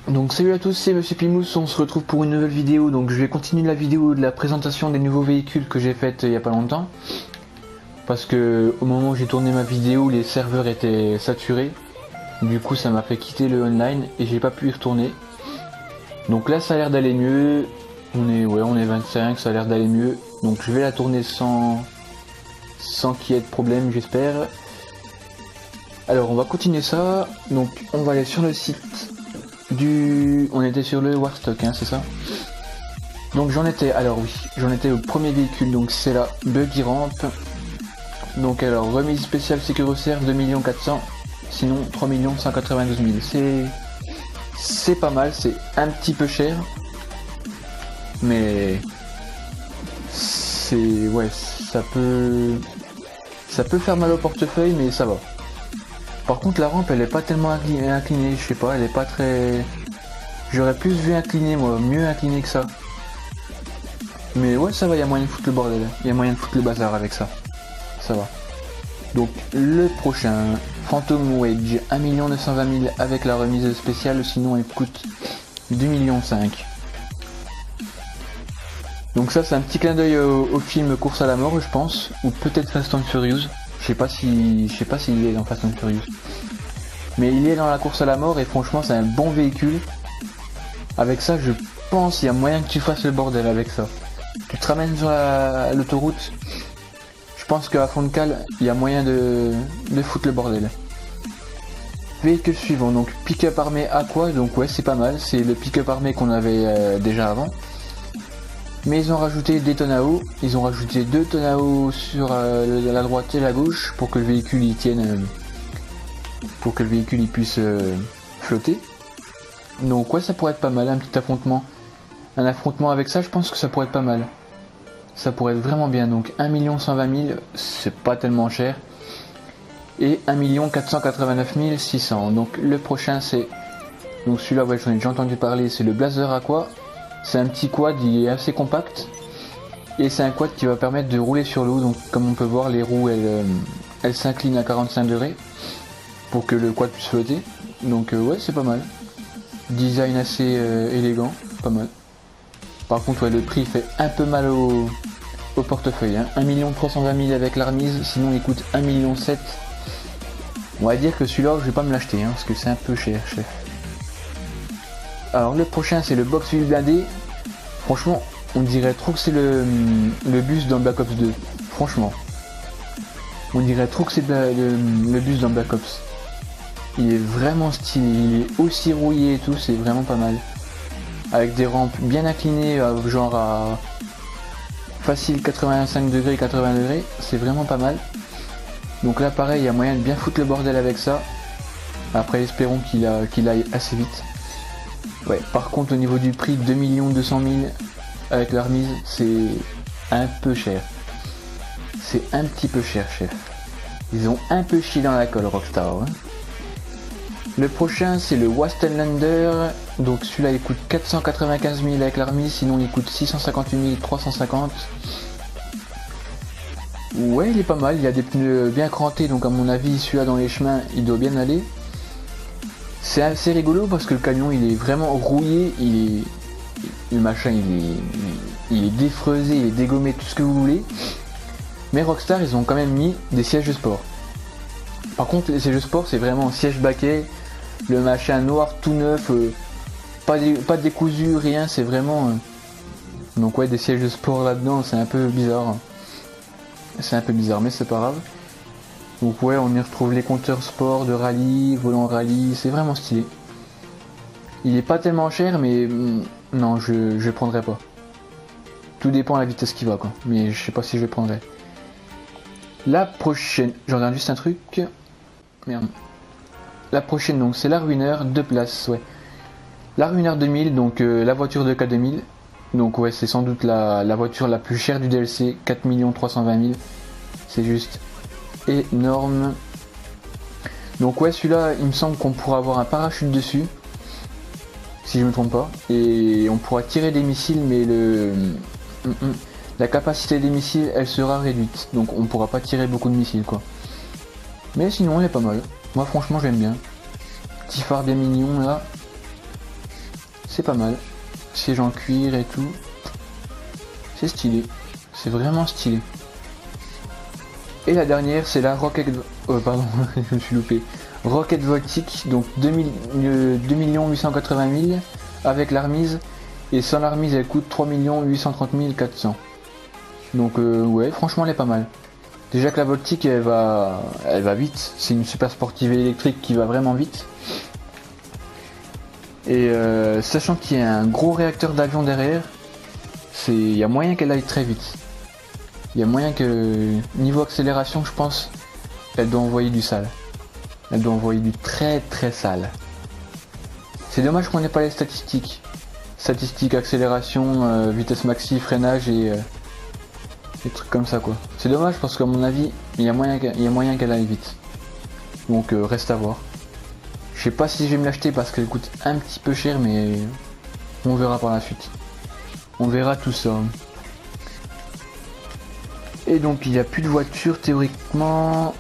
Donc salut à tous, c'est Monsieur Pimous, on se retrouve pour une nouvelle vidéo. Donc je vais continuer la vidéo de la présentation des nouveaux véhicules que j'ai faite il y a pas longtemps. Parce que au moment où j'ai tourné ma vidéo, les serveurs étaient saturés. Du coup ça m'a fait quitter le online et j'ai pas pu y retourner. Donc là ça a l'air d'aller mieux. On est 25, ça a l'air d'aller mieux. Donc je vais la tourner sans qu'il y ait de problème, j'espère. Alors on va continuer ça. Donc on va aller sur le site on était sur le Warstock, hein, c'est ça. Donc j'en étais au premier véhicule, donc c'est la Buggy Ramp. Donc alors remise spéciale sécuritaire 2 400 000, sinon 3 192 000. C'est pas mal, c'est un petit peu cher, mais ça peut faire mal au portefeuille, mais ça va. Par contre la rampe elle est pas tellement inclinée, je sais pas, elle est pas très... J'aurais plus vu incliné moi, mieux incliné que ça. Mais ouais ça va, il y a moyen de foutre le bordel, il y a moyen de foutre le bazar avec ça. Ça va. Donc le prochain, Phantom Wedge, 1 920 000 avec la remise spéciale, sinon il coûte 2,5 millions. Donc ça c'est un petit clin d'œil au film Course à la mort je pense, ou peut-être Fast and Furious. Je sais pas s'il est dans Fast and Furious. Mais il est dans la course à la mort et franchement c'est un bon véhicule. Avec ça je pense qu'il y a moyen que tu fasses le bordel avec ça. Tu te ramènes sur l'autoroute. Je pense qu'à fond de cale, il y a moyen de foutre le bordel. Véhicule suivant, donc pick-up armé Aqua, donc ouais c'est pas mal. C'est le pick-up armé qu'on avait déjà avant. Mais ils ont rajouté des tonnes à eau, ils ont rajouté 2 tonnes à eau sur la droite et la gauche pour que le véhicule y tienne, pour que le véhicule y puisse flotter. Donc ouais ça pourrait être pas mal, un petit affrontement. Un affrontement avec ça je pense que ça pourrait être pas mal. Ça pourrait être vraiment bien, donc 1 120 000 c'est pas tellement cher. Et 1 489 600. Donc le prochain c'est... Donc celui-là ouais j'en ai déjà entendu parler, c'est le Blazer Aqua. C'est un petit quad, il est assez compact et c'est un quad qui va permettre de rouler sur l'eau. Donc comme on peut voir les roues elles s'inclinent à 45 degrés pour que le quad puisse flotter. Donc ouais c'est pas mal. Design assez élégant, pas mal. Par contre ouais, le prix fait un peu mal au portefeuille, hein. 1 320 000 avec la remise, sinon il coûte 1,7 million. On va dire que celui-là je vais pas me l'acheter hein, parce que c'est un peu cher chef. Alors le prochain c'est le Box Wheel blindé. Franchement on dirait trop que c'est le bus dans Black Ops 2. Franchement. On dirait trop que c'est le bus dans Black Ops. Il est vraiment stylé, il est aussi rouillé et tout, c'est vraiment pas mal. Avec des rampes bien inclinées, genre à facile 85 degrés, 80 degrés, c'est vraiment pas mal. Donc là pareil, il y a moyen de bien foutre le bordel avec ça. Après espérons qu'il aille assez vite. Ouais, par contre au niveau du prix, 2 200 000 avec la remise, c'est un peu cher. C'est un petit peu cher, chef. Ils ont un peu chié dans la colle, Rockstar. Hein. Le prochain, c'est le Wastellander. Donc celui-là, il coûte 495 000 avec la remise, sinon il coûte 658 350. Ouais, il est pas mal. Il y a des pneus bien crantés, donc à mon avis, celui-là dans les chemins, il doit bien aller. C'est assez rigolo parce que le camion il est vraiment rouillé, le machin il est défreusé, il est dégommé, tout ce que vous voulez. Mais Rockstar ils ont quand même mis des sièges de sport. Par contre les sièges de sport c'est vraiment siège baquet, le machin noir tout neuf, pas de décousu, rien, c'est vraiment... Donc ouais des sièges de sport là-dedans c'est un peu bizarre. C'est un peu bizarre mais c'est pas grave. Donc ouais, on y retrouve les compteurs sport de rallye, volant rallye, c'est vraiment stylé. Il est pas tellement cher, mais non, je prendrai pas. Tout dépend de la vitesse qui va, quoi. Mais je sais pas si je le prendrai. La prochaine, j'en regarde juste un truc. Merde. La prochaine, donc c'est la Ruiner, 2 places, ouais. La Ruiner 2000, donc la voiture de K2000. Donc ouais, c'est sans doute la voiture la plus chère du DLC, 4 320 000. C'est juste... énorme. Donc ouais celui-là il me semble qu'on pourra avoir un parachute dessus si je me trompe pas et on pourra tirer des missiles mais la capacité des missiles elle sera réduite donc on pourra pas tirer beaucoup de missiles quoi. Mais sinon elle est pas mal. Moi franchement j'aime bien. Petit phare bien mignon là. c'est pas mal. Siège en cuir et tout. C'est stylé. C'est vraiment stylé. Et la dernière, c'est la Rocket... pardon, je me suis loupé. Rocket Voltic, donc 2 880 000 avec la remise. Et sans la remise, elle coûte 3 830 400. Donc ouais, franchement, elle est pas mal. Déjà que la Voltic, elle va vite. C'est une super sportive électrique qui va vraiment vite. Et sachant qu'il y a un gros réacteur d'avion derrière, il y a moyen qu'elle aille très vite. Il y a moyen que, niveau accélération, je pense, elle doit envoyer du sale. Elle doit envoyer du très très sale. C'est dommage qu'on n'ait pas les statistiques. Statistiques, accélération, vitesse maxi, freinage et des trucs comme ça quoi. C'est dommage parce qu'à mon avis, il y a moyen qu'elle aille vite. Donc reste à voir. Je sais pas si je vais me l'acheter parce qu'elle coûte un petit peu cher, mais on verra par la suite. On verra tout ça. Et donc il n'y a plus de voiture théoriquement.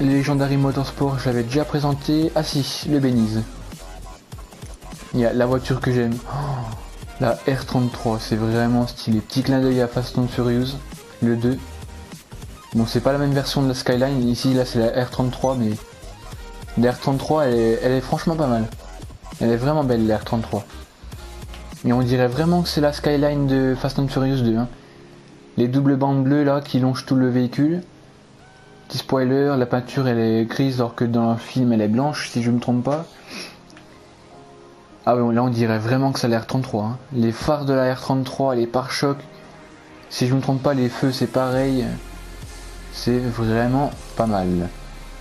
Legendary Motorsport, je l'avais déjà présenté. Ah si, le Beniz. Il y a la voiture que j'aime. Oh, la R33, c'est vraiment stylé. Petit clin d'œil à Fast and Furious, le 2. Bon, c'est pas la même version de la Skyline. Ici, là, c'est la R33, mais la R33, elle est franchement pas mal. Elle est vraiment belle, la R33. Et on dirait vraiment que c'est la Skyline de Fast and Furious 2. Hein. Les doubles bandes bleues là qui longent tout le véhicule. Petit spoiler, la peinture elle est grise alors que dans le film elle est blanche si je me trompe pas. Ah ouais, là on dirait vraiment que c'est la R33. Hein. Les phares de la R33, les pare-chocs, si je me trompe pas les feux c'est pareil. C'est vraiment pas mal.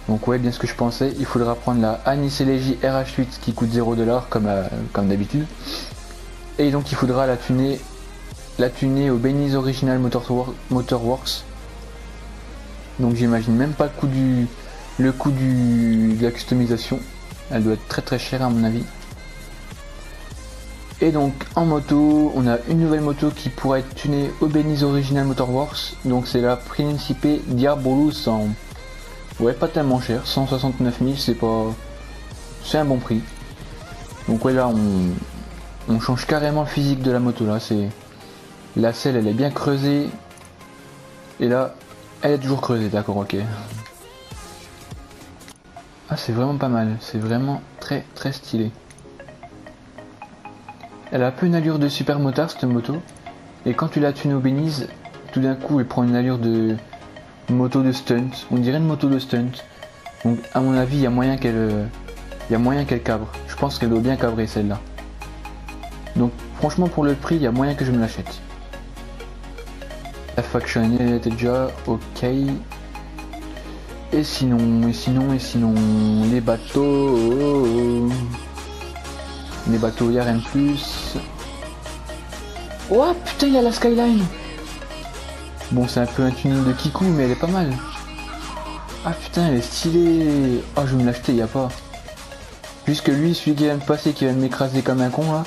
Donc ouais, bien ce que je pensais, il faudra prendre la Anis Elegy RH8 qui coûte 0$ comme d'habitude. Et donc il faudra la tuner au Beniz Original Motorworks. Donc j'imagine même pas le coût de la customisation. Elle doit être très très chère à mon avis. Et donc en moto, on a une nouvelle moto qui pourra être tunée au Beniz Original Motorworks. Donc c'est la Principe Diabolo 100. Ouais, pas tellement cher, 169 000, c'est un bon prix. Donc ouais, là on change carrément le physique de la moto là. La selle elle est bien creusée. Et là, elle est toujours creusée, d'accord, ok. Ah, c'est vraiment pas mal, c'est vraiment très très stylé. Elle a un peu une allure de super motard cette moto. Et quand tu la tunes au Beniz, tout d'un coup elle prend une allure de moto de stunt. On dirait une moto de stunt. Donc à mon avis, il y a moyen qu'elle cabre. Je pense qu'elle doit bien cabrer celle-là. Donc franchement pour le prix, il y a moyen que je me l'achète. La faction elle était déjà ok. Et sinon, les bateaux. Les bateaux, il n'y a rien de plus. Oh putain, il y a la Skyline. Bon, c'est un peu un tuning de Kikou, mais elle est pas mal. Ah putain, elle est stylée. Oh, je vais me l'acheter, il n'y a pas. Puisque lui, celui qui vient de passer, qui vient de m'écraser comme un con là,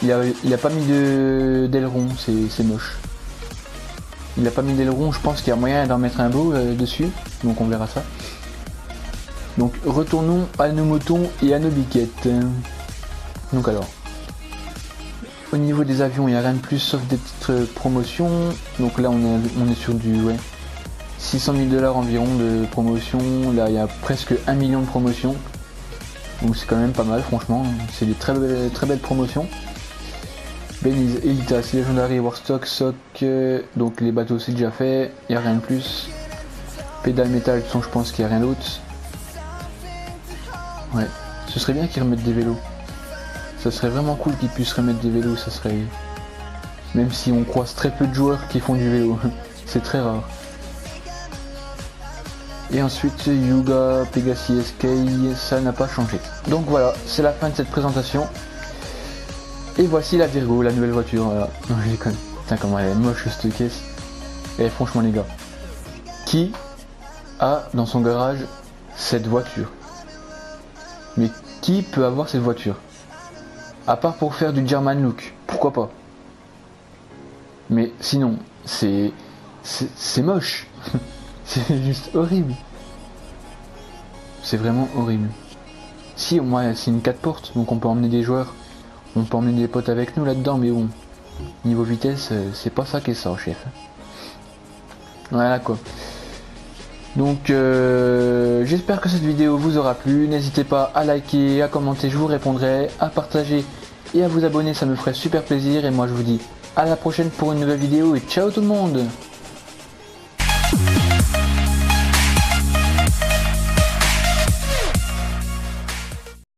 il a pas mis d'aileron, c'est moche. Il a pas mis d'aileron, je pense qu'il y a moyen d'en mettre un beau dessus, donc on verra ça. Donc retournons à nos motons et à nos biquettes. Donc alors, au niveau des avions, il n'y a rien de plus sauf des petites promotions. Donc là on est sur du 600 000$ environ de promotion. Là il y a presque 1 million de promotions. Donc c'est quand même pas mal franchement, c'est des très belles promotions. Beniz, Elitas, Legendary, Warstock, Soc, donc les bateaux c'est déjà fait, il n'y a rien de plus. Pédale métal, je pense qu'il n'y a rien d'autre. Ouais, ce serait bien qu'ils remettent des vélos. Ça serait vraiment cool qu'ils puissent remettre des vélos, ça serait... Même si on croise très peu de joueurs qui font du vélo, c'est très rare. Et ensuite Yuga, Pegasi SK, ça n'a pas changé. Donc voilà, c'est la fin de cette présentation. Et voici la Virgo, la nouvelle voiture, voilà. Non, je déconne. Putain, comment elle est moche cette caisse. Et franchement les gars, qui a dans son garage cette voiture? Mais qui peut avoir cette voiture? À part pour faire du German look, pourquoi pas? Mais sinon, c'est moche. C'est juste horrible. C'est vraiment horrible. Si au moins c'est une 4 portes, donc on peut emmener des joueurs. On peut emmener des potes avec nous là-dedans, mais bon, niveau vitesse, c'est pas ça qui est ça, chef. Voilà quoi. Donc j'espère que cette vidéo vous aura plu. N'hésitez pas à liker, à commenter, je vous répondrai, à partager et à vous abonner, ça me ferait super plaisir. Et moi je vous dis à la prochaine pour une nouvelle vidéo et ciao tout le monde.